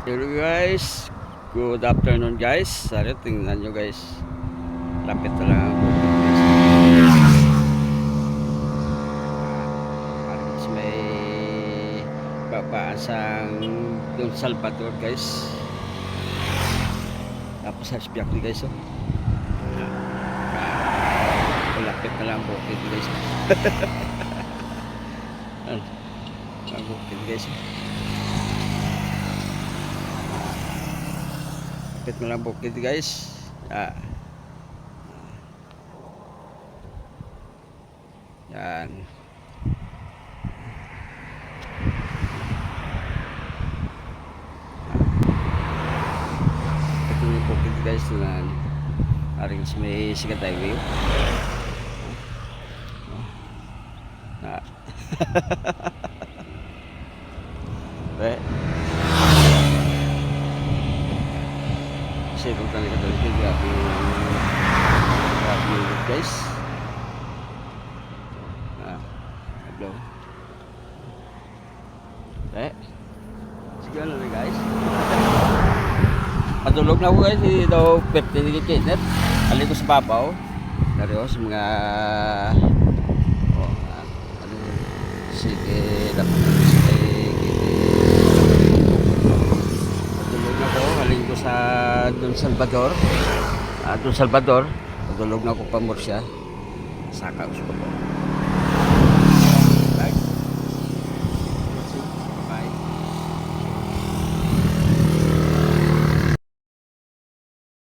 Hello guys, good afternoon guys. Sorry, tingnan nyo guys. Lapit na lang ang bukid guys. Halos may papaasang Don Salvador guys. Tapos sa Biakni guys. Oh. Lapit na lang ang bukid guys. Ang bukid guys. Lapit na lang ang bukid guys. Yan. Ito yung bukid guys na aring may sikat highway. Eh. Kasi kung talaga talaga grabe yung guys. Hello. Sige ano na guys. Patulog na ako guys. Hindi daw 15 kikinet. Alin ko sa babaw. Dari sa mga sige dapat patulog na ako. Alin ko sa Don Salvador. Don Salvador. Patulog na ako pa Murcia. Saka ko po.